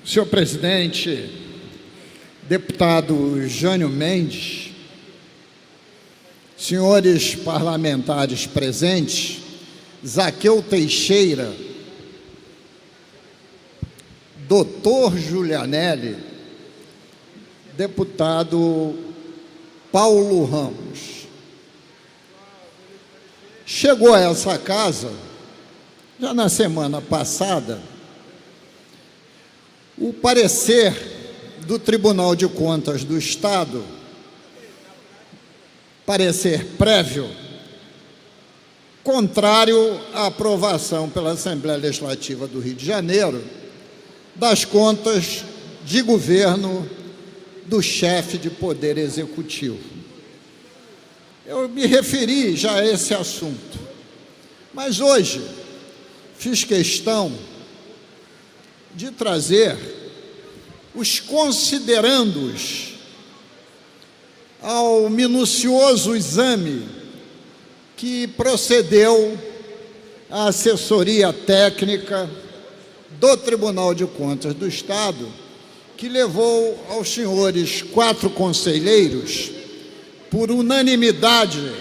Senhor presidente, deputado Jânio Mendes, senhores parlamentares presentes, Zaqueu Teixeira, doutor Julianelli, deputado Paulo Ramos. Chegou a essa casa, já na semana passada, o parecer do Tribunal de Contas do Estado, parecer prévio, contrário à aprovação pela Assembleia Legislativa do Rio de Janeiro das contas de governo do chefe de Poder Executivo. Eu me referi já a esse assunto, mas hoje fiz questão de trazer os considerandos ao minucioso exame que procedeu a assessoria técnica do Tribunal de Contas do Estado, que levou aos senhores 4 conselheiros, por unanimidade,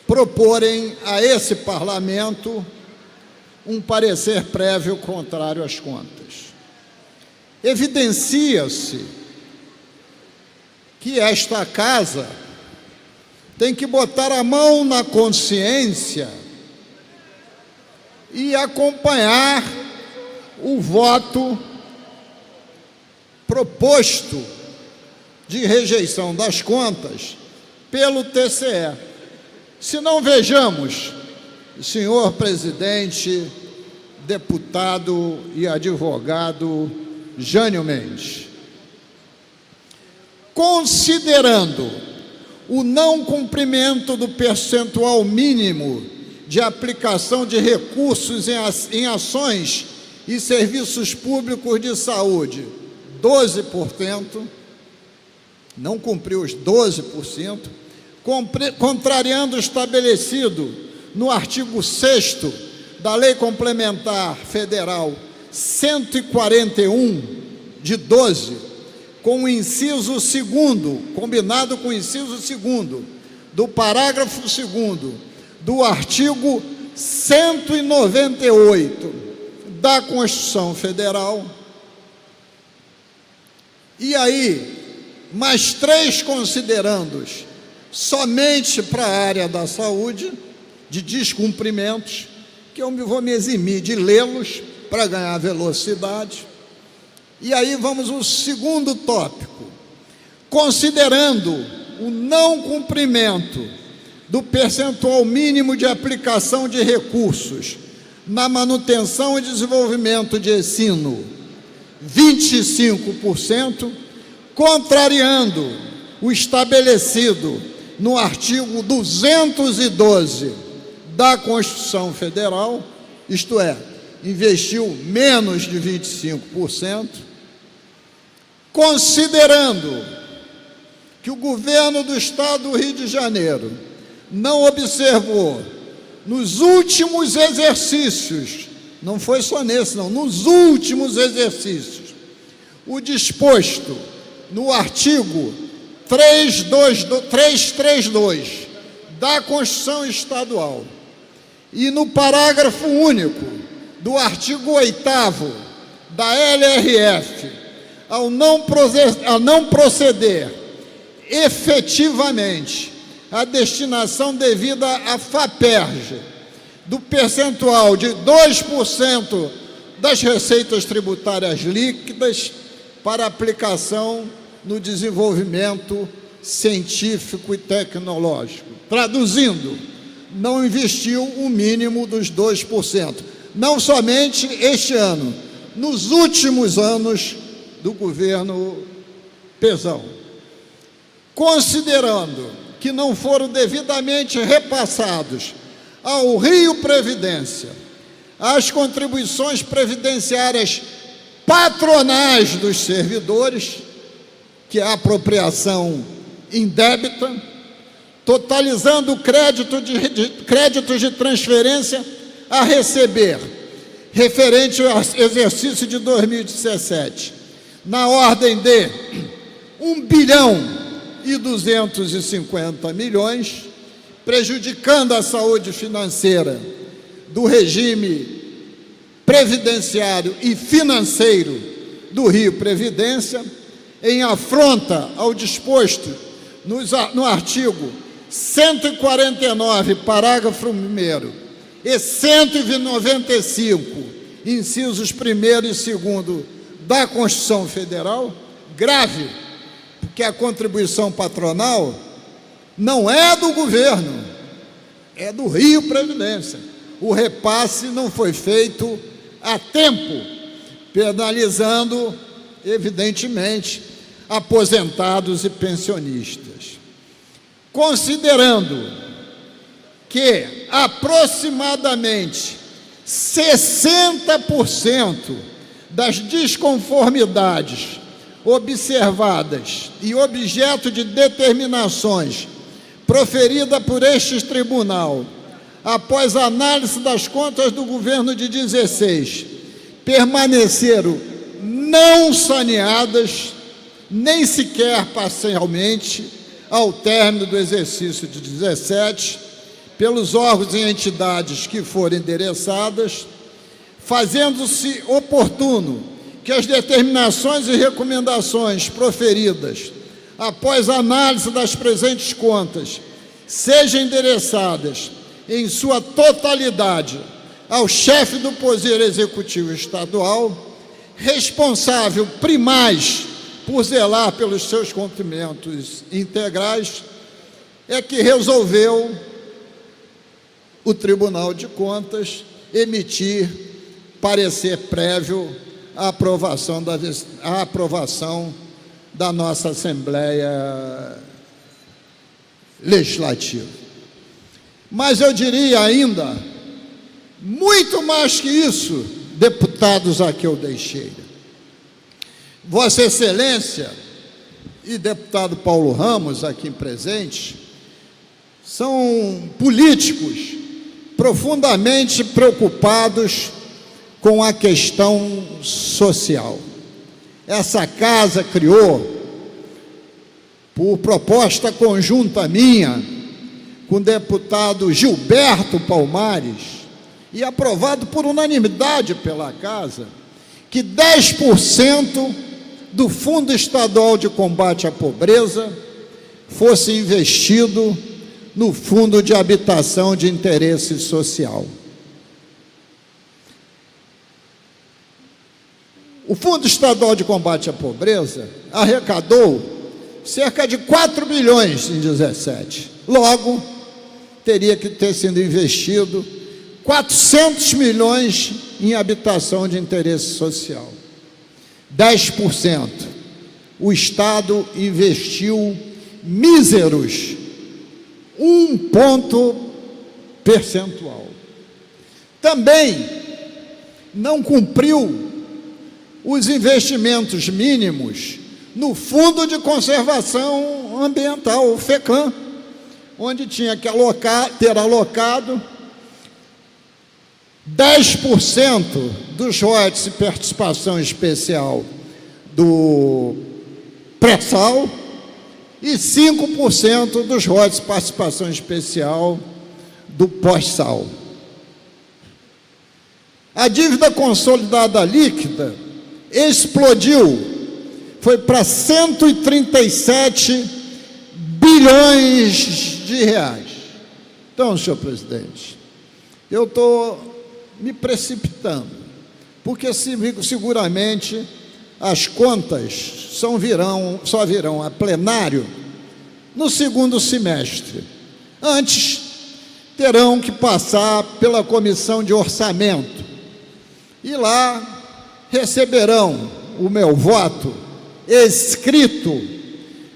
proporem a esse parlamento um parecer prévio contrário às contas. Evidencia-se que esta casa tem que botar a mão na consciência e acompanhar o voto proposto de rejeição das contas pelo TCE. Se não, vejamos, senhor presidente, deputado e advogado Jânio Mendes, considerando o não cumprimento do percentual mínimo de aplicação de recursos em ações e serviços públicos de saúde, 12%, não cumpriu os 12%, contrariando o estabelecido no artigo 6º da Lei Complementar Federal 141 de 12, com o inciso 2º, combinado com o inciso 2º do parágrafo 2º do artigo 198 da Constituição Federal. E aí, mais 3 considerandos somente para a área da saúde, de descumprimentos, que eu vou me eximir de lê-los para ganhar velocidade. E aí vamos ao segundo tópico, considerando o não cumprimento do percentual mínimo de aplicação de recursos na manutenção e desenvolvimento de ensino, 25%, contrariando o estabelecido no artigo 212 da Constituição Federal, isto é, investiu menos de 25%, considerando que o governo do Estado do Rio de Janeiro não observou nos últimos exercícios, não foi só nesse não, nos últimos exercícios, o disposto no artigo 332 da Constituição Estadual e no parágrafo único do artigo 8º da LRF, ao não proceder efetivamente à destinação devida à FAPERJ do percentual de 2% das receitas tributárias líquidas para aplicação no desenvolvimento científico e tecnológico. Traduzindo, não investiu o mínimo dos 2%. Não somente este ano, nos últimos anos do governo Pezão. Considerando que não foram devidamente repassados ao Rio Previdência as contribuições previdenciárias patronais dos servidores, que é a apropriação indébita, totalizando créditos de transferência a receber referente ao exercício de 2017, na ordem de 1,250 bilhões, prejudicando a saúde financeira do regime previdenciário e financeiro do Rio Previdência, em afronta ao disposto no artigo 149, parágrafo 1º, e 195, incisos 1º e 2º da Constituição Federal, grave, porque a contribuição patronal não é do governo, é do Rio Previdência. O repasse não foi feito a tempo, penalizando, evidentemente, aposentados e pensionistas. Considerando que aproximadamente 60% das desconformidades observadas e objeto de determinações proferida por este tribunal, após a análise das contas do governo de 16, permaneceram não saneadas, nem sequer parcialmente, ao término do exercício de 17, pelos órgãos e entidades que forem endereçadas, fazendo-se oportuno que as determinações e recomendações proferidas após a análise das presentes contas sejam endereçadas em sua totalidade ao chefe do Poder Executivo Estadual, responsável primaz por zelar pelos seus cumprimentos integrais, é que resolveu o Tribunal de Contas emitir parecer prévio à aprovação da nossa Assembleia Legislativa. Mas eu diria ainda, muito mais que isso, deputados Zaqueu Teixeira, Vossa Excelência e deputado Paulo Ramos, aqui presente, são políticos profundamente preocupados com a questão social. Essa casa criou, por proposta conjunta minha, com o deputado Gilberto Palmares, e aprovado por unanimidade pela casa, que 10% do Fundo Estadual de Combate à Pobreza fosse investido no Fundo de Habitação de Interesse Social. O Fundo Estadual de Combate à Pobreza arrecadou cerca de 4 bilhões em 17. Logo, teria que ter sido investido 400 milhões em habitação de interesse social. 10%. O Estado investiu míseros 1 ponto percentual. Também não cumpriu os investimentos mínimos no Fundo de Conservação Ambiental, o FECAM, onde tinha que ter alocado 10% dos royalties de participação especial do pré-sal e 5% dos royalties de participação especial do pós-sal. A dívida consolidada líquida explodiu, foi para 137 bilhões de reais. Então, senhor presidente, eu estou me precipitando, porque seguramente as contas só virão a plenário no segundo semestre. Antes, terão que passar pela Comissão de Orçamento, e lá receberão o meu voto escrito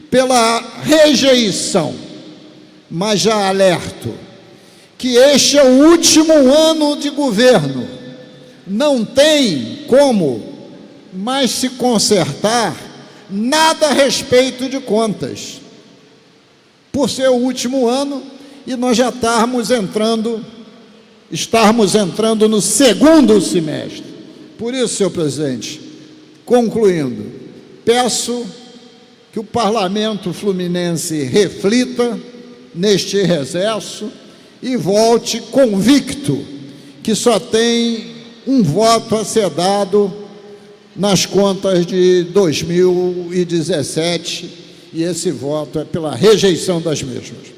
pela rejeição. Mas já alerto que este é o último ano de governo, não tem como mais se consertar nada a respeito de contas, por ser o último ano e nós já estamos entrando estarmos entrando no segundo semestre. Por isso, senhor presidente, concluindo, peço que o parlamento fluminense reflita neste recesso e volte convicto que só tem um voto a ser dado nas contas de 2017, e esse voto é pela rejeição das mesmas.